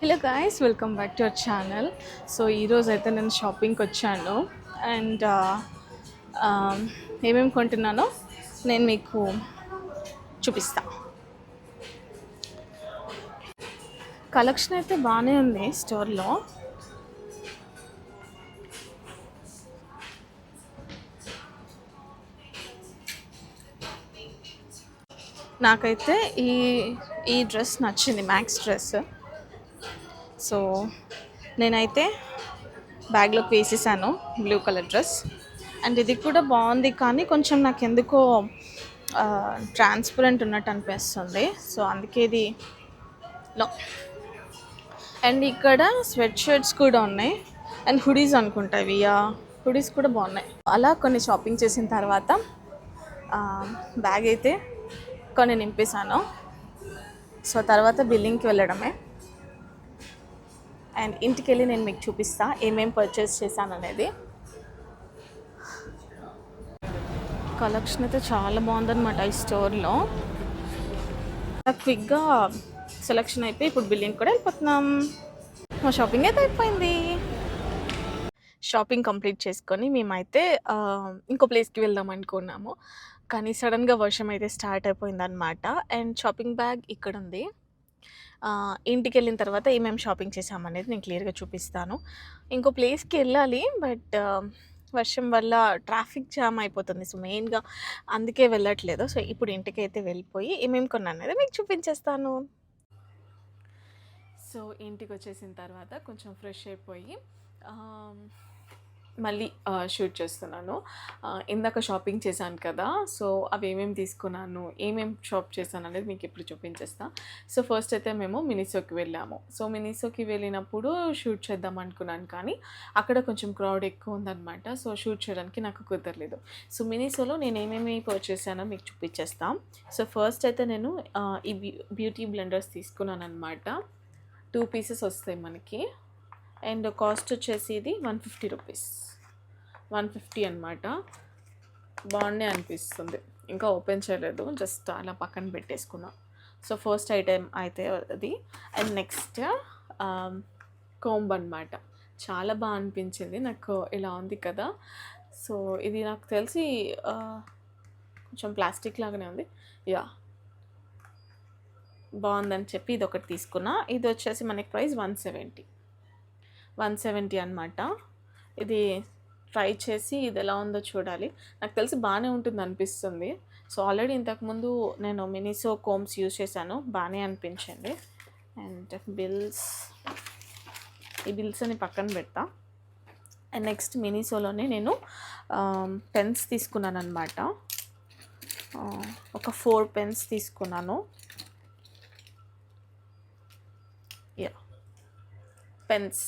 Hello guys, welcome back to our channel. So ఈరోజు అయితే నేను షాపింగ్కి వచ్చాను అండ్ ఏమేమి కొంటున్నానో నేను మీకు చూపిస్తా. కలెక్షన్ అయితే బాగానే ఉంది స్టోర్లో. నాకైతే ఈ ఈ డ్రెస్ నచ్చింది, మ్యాక్స్ డ్రెస్. సో నేనైతే బ్యాగ్లోకి వేసేసాను బ్లూ కలర్ డ్రెస్. అండ్ ఇది కూడా బాగుంది, కానీ కొంచెం నాకు ఎందుకో ట్రాన్స్పరెంట్ ఉన్నట్టు అనిపిస్తుంది. సో అందుకే ఇది లో. అండ్ ఇక్కడ స్వెట్ షర్ట్స్ కూడా ఉన్నాయి అండ్ హుడీస్ అనుకుంటా ఇవి. హుడీస్ కూడా బాగున్నాయి. అలా కొన్ని షాపింగ్ చేసిన తర్వాత బ్యాగ్ అయితే కొన్ని నింపేశాను. సో తర్వాత బిల్లింగ్కి వెళ్ళడమే. అండ్ ఇంటికి వెళ్ళి నేను మీకు చూపిస్తా ఏమేమి పర్చేస్ చేశాను అనేది. కలెక్షన్ అయితే చాలా బాగుందన్నమాట ఈ స్టోర్లో. క్విక్గా సెలెక్షన్ అయిపోయి ఇప్పుడు బిల్లింగ్ కూడా వెళ్ళిపోతున్నాం. మా షాపింగ్ అయితే అయిపోయింది. షాపింగ్ కంప్లీట్ చేసుకొని మేమైతే ఇంకో ప్లేస్కి వెళ్దాం అనుకున్నాము, కానీ సడన్గా వర్షం అయితే స్టార్ట్ అయిపోయిందనమాట. అండ్ షాపింగ్ బ్యాగ్ ఇక్కడ ఉంది. ఇంటికి వెళ్ళిన తర్వాత ఏమేమి షాపింగ్ చేసామనేది నేను క్లియర్గా చూపిస్తాను. ఇంకో ప్లేస్కి వెళ్ళాలి, బట్ వర్షం వల్ల ట్రాఫిక్ జామ్ అయిపోతుంది. సో మెయిన్గా అందుకే వెళ్ళట్లేదు. సో ఇప్పుడు ఇంటికి అయితే వెళ్ళిపోయి ఏమేమి కొన్నాను అనేది మీకు చూపించేస్తాను. సో ఇంటికి వచ్చేసిన తర్వాత కొంచెం ఫ్రెష్ అయిపోయి మళ్ళీ షూట్ చేస్తున్నాను. ఇందాక షాపింగ్ చేశాను కదా, సో అవి ఏమేమి తీసుకున్నాను, ఏమేమి షాప్ చేశాను అనేది మీకు ఇప్పుడు చూపించేస్తాను. సో ఫస్ట్ అయితే మేము మినిసోకి వెళ్ళాము. సో మినిసోకి వెళ్ళినప్పుడు షూట్ చేద్దాం అనుకున్నాను, కానీ అక్కడ కొంచెం క్రౌడ్ ఎక్కువ ఉందన్నమాట. సో షూట్ చేయడానికి నాకు కుదరలేదు. సో మినిసోలో నేను ఏమేమి పర్చేస్ చేశానో మీకు చూపించేస్తాను. సో ఫస్ట్ అయితే నేను ఈ బ్యూటీ బ్లెండర్స్ తీసుకున్నాను అనమాట. 2 పీసెస్ వస్తాయి మనకి. అండ్ కాస్ట్ వచ్చేసి ఇది 150 రూపీస్, 150 అనమాట. బాగుండే అనిపిస్తుంది. ఇంకా ఓపెన్ చేయలేదు, జస్ట్ అలా పక్కన పెట్టేసుకున్నా. సో ఫస్ట్ ఐటెం అయితే అది. అండ్ నెక్స్ట్ కోంబ్ అనమాట. చాలా బాగా అనిపించింది నాకు. ఇలా ఉంది కదా, సో ఇది నాకు తెలిసి కొంచెం ప్లాస్టిక్ లాగానే ఉంది. యా, బాగుందని చెప్పి ఇది ఒకటి తీసుకున్నా. ఇది వచ్చేసి మనకి ప్రైస్ 170 అనమాట. ఇది ట్రై చేసి ఇది ఎలా ఉందో చూడాలి. నాకు తెలిసి బాగానే ఉంటుంది అనిపిస్తుంది. సో ఆల్రెడీ ఇంతకుముందు నేను మినిసో కోమ్స్ యూజ్ చేశాను, బాగానే అనిపించింది. అండ్ ఈ బిల్స్ అని పక్కన పెడతా. అండ్ నెక్స్ట్ మినిసోలోనే నేను పెన్స్ తీసుకున్నాను అనమాట. ఒక 4 పెన్స్ తీసుకున్నాను. పెన్స్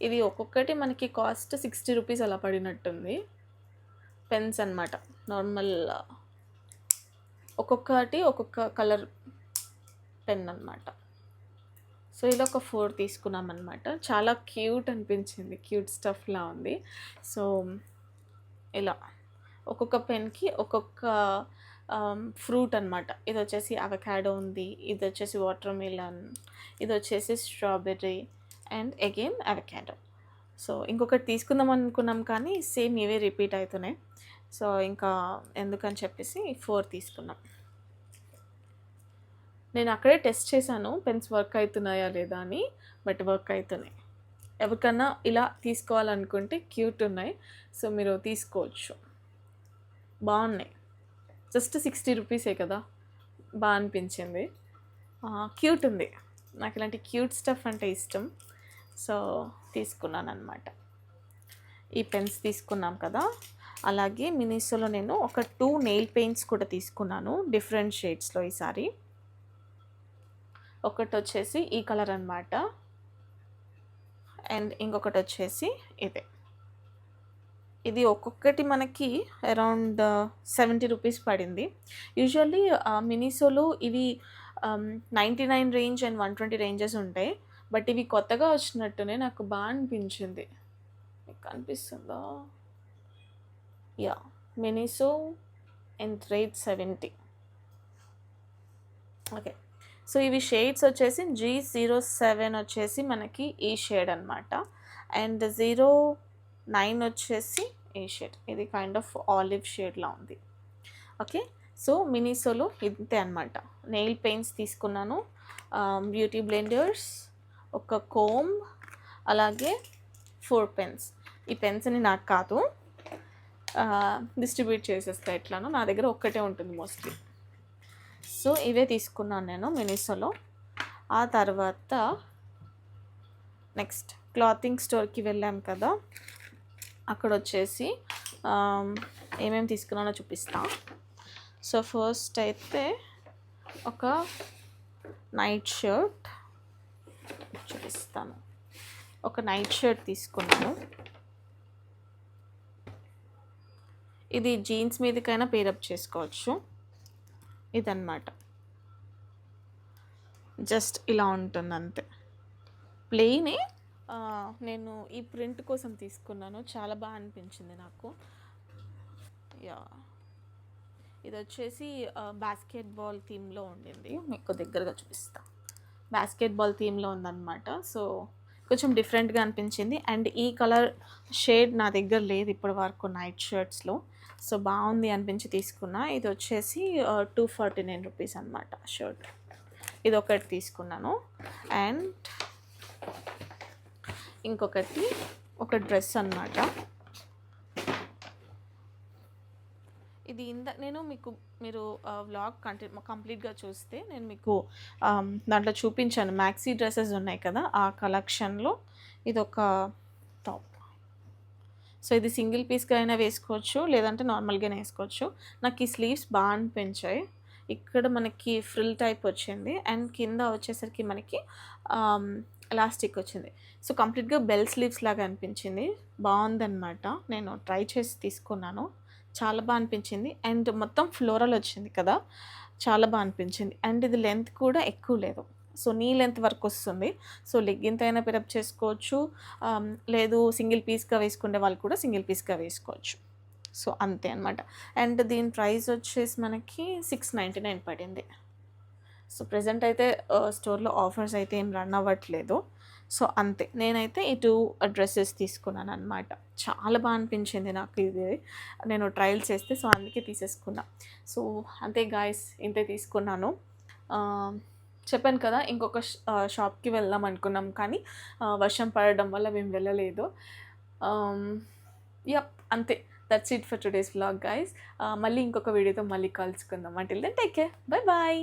ఇది ఒక్కొక్కటి మనకి కాస్ట్ 60 రూపీస్ అలా పడినట్టుంది. పెన్స్ అనమాట, నార్మల్ ఒక్కొక్కటి ఒక్కొక్క కలర్ పెన్ అనమాట. సో ఇలా ఒక 4 తీసుకున్నామన్నమాట. చాలా క్యూట్ అనిపించింది, క్యూట్ స్టఫ్లా ఉంది. సో ఇలా ఒక్కొక్క పెన్కి ఒక్కొక్క ఫ్రూట్ అనమాట. ఇది వచ్చేసి అవకాడో ఉంది, ఇది వచ్చేసి వాటర్ మిలన్, ఇది వచ్చేసి strawberry and again avocado. So ఇంకొకటి తీసుకుందాం అనుకున్నాం, కానీ సేమ్ ఇవే రిపీట్ అవుతున్నాయి. సో ఇంకా ఎందుకని చెప్పేసి 4 తీసుకున్నాం. నేను అక్కడే టెస్ట్ చేశాను పెన్స్ వర్క్ అవుతున్నాయా లేదా అని, బట్ వర్క్ అవుతున్నాయి. ఎవరికన్నా ఇలా తీసుకోవాలనుకుంటే క్యూట్ ఉన్నాయి, సో మీరు తీసుకోవచ్చు. బాగున్నాయి. జస్ట్ 60 రూపీసే కదా, బాగా అనిపించింది. క్యూట్ ఉంది. నాకు ఇలాంటి క్యూట్ స్టఫ్ అంటే ఇష్టం, సో తీసుకున్నాను అనమాట. ఈ పెన్స్ తీసుకున్నాం కదా. అలాగే మినిసోలో నేను ఒక 2 నెయిల్ పెయింట్స్ కూడా తీసుకున్నాను, డిఫరెంట్ షేడ్స్లో. ఈసారి ఒకటి వచ్చేసి ఈ కలర్ అనమాట, అండ్ ఇంకొకటి వచ్చేసి ఇదే. ఇది ఒక్కొక్కటి మనకి అరౌండ్ 70 రూపీస్ పడింది. యూజువల్లీ మినిసోలో ఇవి 99 రేంజ్ అండ్ 120 రేంజెస్ ఉంటాయి, బట్ ఇవి కొత్తగా వచ్చినట్టునే నాకు బాగా అనిపించింది. మీకు కనిపిస్తుందా? Yeah, Miniso and rate 70. Okay, so ఇవి షేడ్స్ వచ్చేసి G07 వచ్చేసి మనకి ఈ షేడ్ అనమాట. అండ్ 09 వచ్చేసి ఈ షేడ్. ఇది కైండ్ ఆఫ్ ఆలివ్ షేడ్లా ఉంది. ఓకే, సో మినిసోలో ఇంతే అనమాట. నెయిల్ పెయింట్స్ తీసుకున్నాను, బ్యూటీ బ్లెండర్స్, ఒక కోమ్, అలాగే 4 పెన్స్. ఈ పెన్స్ అని నాకు కాదు, డిస్ట్రిబ్యూట్ చేసేస్తా ఎట్లానో, నా దగ్గర ఒక్కటే ఉంటుంది మోస్ట్లీ. సో ఇవే తీసుకున్నాను నేను మినిసోలో. ఆ తర్వాత నెక్స్ట్ క్లాతింగ్ స్టోర్కి వెళ్ళాం కదా, అక్కడ వచ్చేసి ఏమేమి తీసుకున్నానో చూపిస్తా. సో ఫస్ట్ అయితే ఒక నైట్ షర్ట్ చూపిస్తాను. ఒక నైట్ షర్ట్ తీసుకున్నాను. ఇది జీన్స్ మీదకైనా పేరప్ చేసుకోవచ్చు. ఇదన్నమాట, జస్ట్ ఇలా ఉంటుంది అంతే, ప్లెయినే. నేను ఈ ప్రింట్ కోసం తీసుకున్నాను, చాలా బాగా అనిపించింది నాకు. యా, ఇది వచ్చేసి బాస్కెట్బాల్ థీమ్లో ఉండింది. మీకు దగ్గరగా చూపిస్తా. బాస్కెట్బాల్ థీమ్లో ఉందన్నమాట. సో కొంచెం డిఫరెంట్గా అనిపించింది. అండ్ ఈ కలర్ షేడ్ నా దగ్గర లేదు ఇప్పటి వరకు నైట్ షర్ట్స్లో. సో బాగుంది అనిపించి తీసుకున్నా. ఇది వచ్చేసి 249 రూపీస్ అనమాట షర్ట్. ఇది ఒకటి తీసుకున్నాను. అండ్ ఇంకొకటి ఒక డ్రెస్ అన్నమాట. ఇది నేను మీరు వ్లాగ్ కంప్లీట్గా చూస్తే నేను మీకు దాంట్లో చూపించాను. మ్యాక్సీ డ్రెస్సెస్ ఉన్నాయి కదా, ఆ కలెక్షన్లో ఇది ఒక టాప్. సో ఇది సింగిల్ పీస్గా అయినా వేసుకోవచ్చు, లేదంటే నార్మల్గానే వేసుకోవచ్చు. నాకు ఈ స్లీవ్స్ బాగా అనిపించాయి. ఇక్కడ మనకి ఫ్రిల్ టైప్ వచ్చింది, అండ్ కింద వచ్చేసరికి మనకి ఎలాస్టిక్ వచ్చింది. సో కంప్లీట్గా బెల్ స్లీవ్స్ లాగా అనిపించింది, బాగుందన్నమాట. నేను ట్రై చేసి తీసుకున్నాను, చాలా బాగా అనిపించింది. అండ్ మొత్తం ఫ్లోరల్ వచ్చింది కదా, చాలా బాగా అనిపించింది. అండ్ ఇది లెంత్ కూడా ఎక్కువ లేదు, సో నీ లెంత్ వరకు వస్తుంది. సో లెగ్గిన్తో అయినా పిరప్ చేసుకోవచ్చు, లేదు సింగిల్ పీస్గా వేసుకునే వాళ్ళు కూడా సింగిల్ పీస్గా వేసుకోవచ్చు. సో అంతే అనమాట. అండ్ దీని ప్రైస్ వచ్చేసి మనకి 699 పడింది. సో ప్రజెంట్ అయితే స్టోర్లో ఆఫర్స్ అయితే ఏం రన్ అవ్వట్లేదు. సో అంతే, నేనైతే ఈ 2 డ్రెస్సెస్ తీసుకున్నాను అనమాట. చాలా బాగా అనిపించింది నాకు ఇది, నేను ట్రయల్ చేస్తే. సో అందుకే తీసేసుకున్నా. సో అంతే గాయస్, ఇంతే తీసుకున్నాను. చెప్పాను కదా, ఇంకొక షాప్కి వెళ్దాం అనుకున్నాం, కానీ వర్షం పడడం వల్ల మేము వెళ్ళలేదు. యప్, అంతే. That's it for today's vlog guys. మళ్ళీ ఇంకొక వీడియోతో మళ్ళీ కలుసుకుందాం. Until then take care, bye bye.